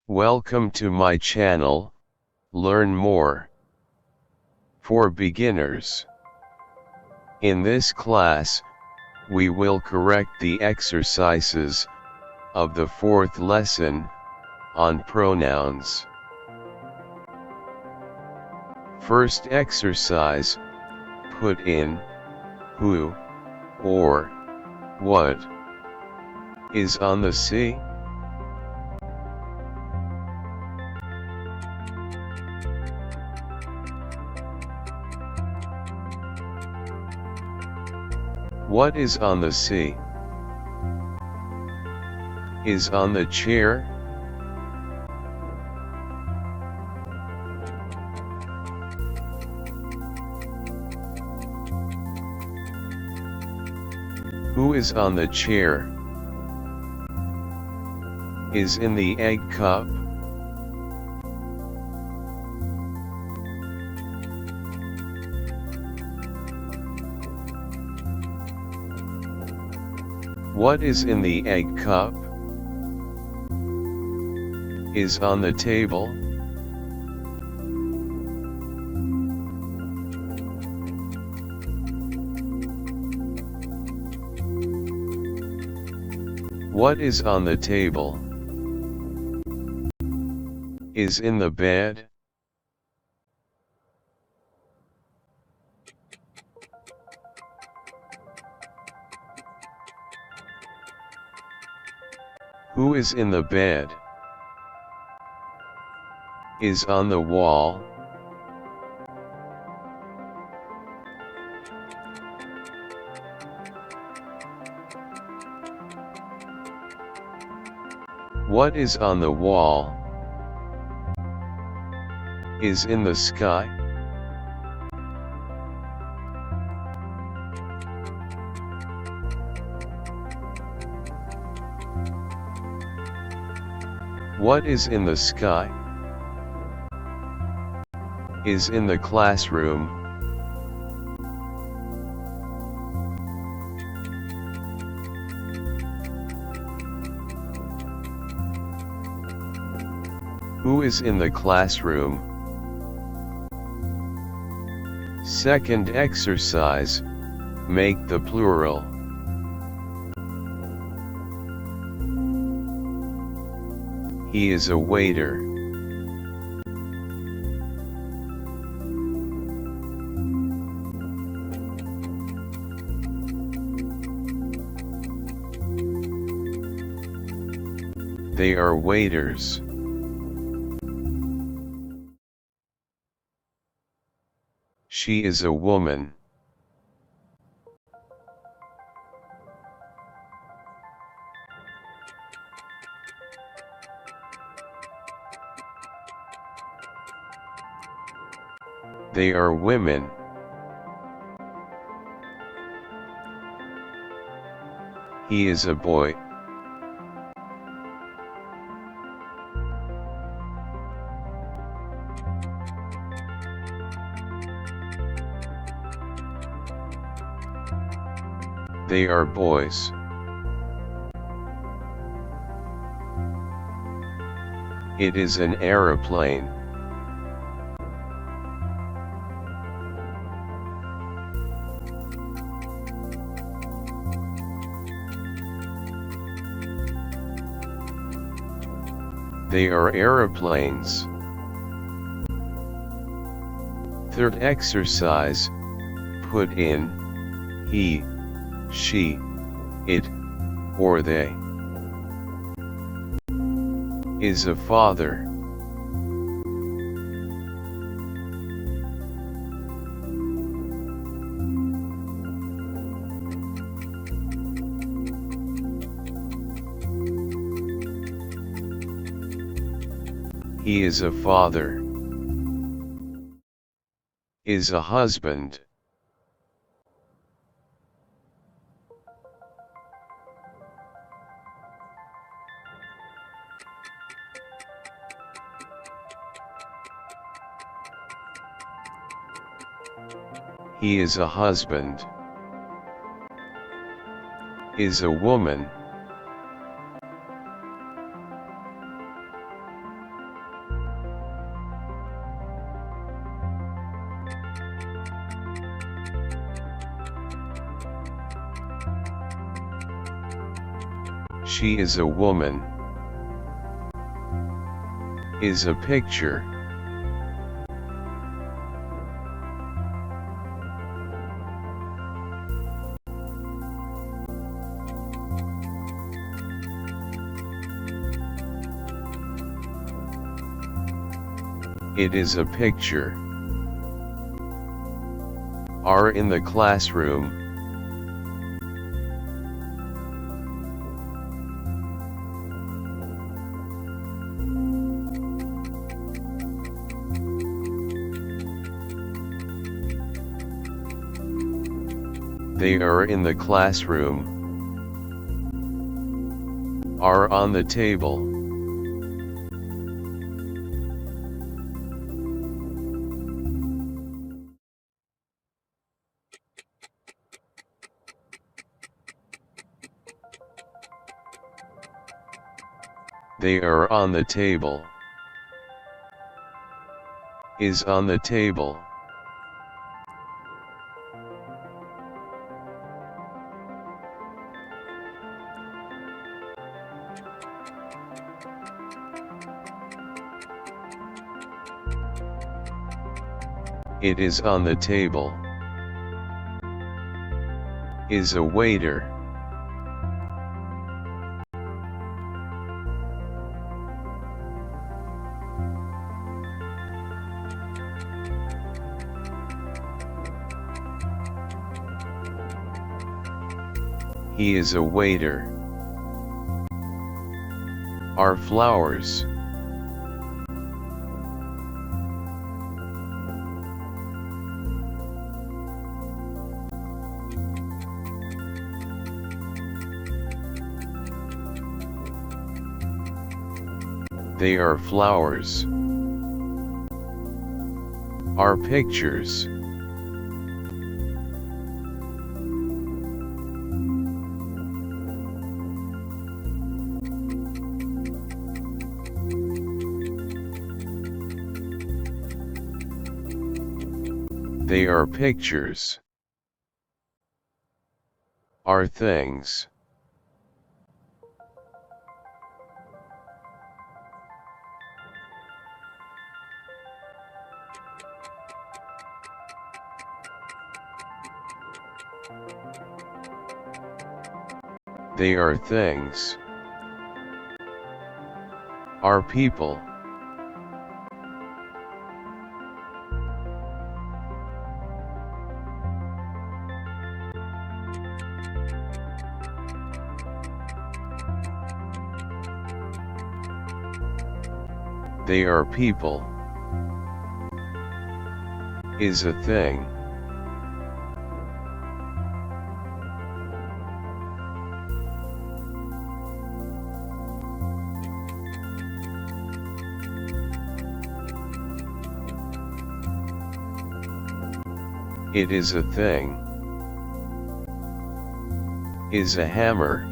Welcome to my channel, Learn More. For beginners. In this class, we will correct the exercises of the 4th lesson on pronouns. First exercise, put in who or what is on the sea. What is on the sea? Is on the chair? Who is on the chair? Is in the egg cup? What is in the egg cup? Is on the table? What is on the table? Is in the bed? Who is in the bed? Is on the wall? What is on the wall? Is in the sky? What is in the sky? Is in the classroom? Who is in the classroom? Second exercise, make the plural. He is a waiter. They are waiters. She is a woman. They are women. He is a boy. They are boys. It is an aeroplane. They are aeroplanes. Third exercise, put in he, she, it, or they. Is a father. He is a father. Is a husband. He is a husband. Is a woman. She is a woman. Is a picture. It is a picture. Are in the classroom. They are in the classroom. Are on the table. They are on the table. Is on the table. It is on the table. Is a waiter. He is a waiter. Are flowers. They are flowers. Are pictures. They are pictures. Are things. They are things. Are people. They are people. Is a thing. It is a thing. Is a hammer.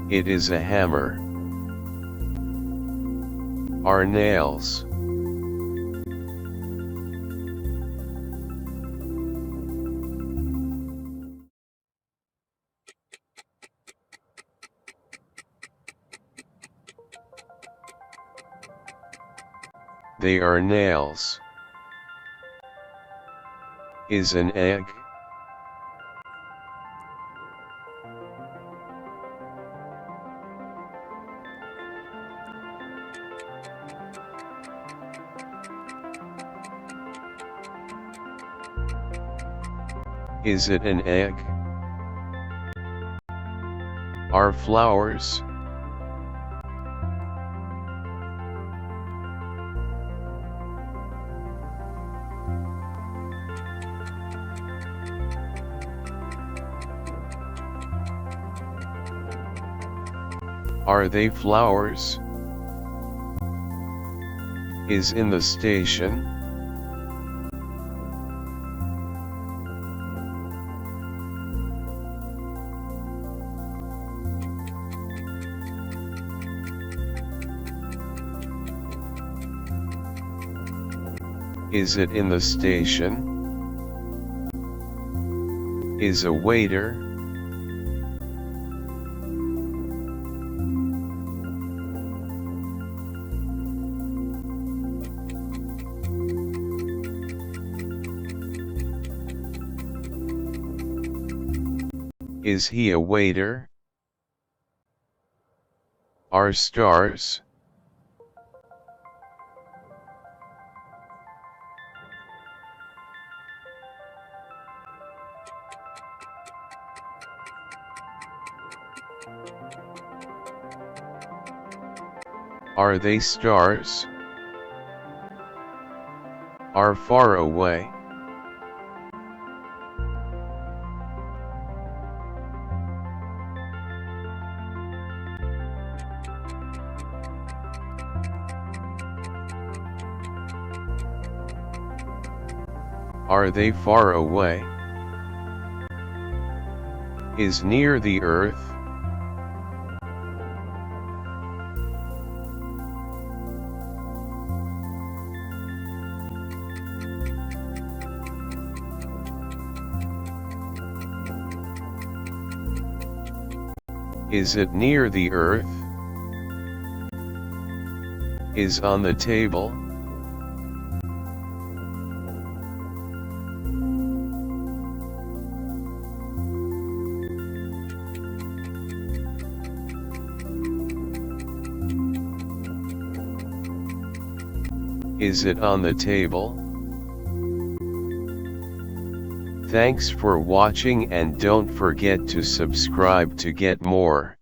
It is a hammer. Are nails. They are nails. Is an egg. Is it an egg? Are flowers. Are they flowers? Is in the station. Is it in the station? Is a waiter? Is he a waiter? Are stars? Are they stars? Are far away? Are they far away? Is near the earth? Is it near the earth? Is on the table? Is it on the table? Thanks for watching and don't forget to subscribe to get more.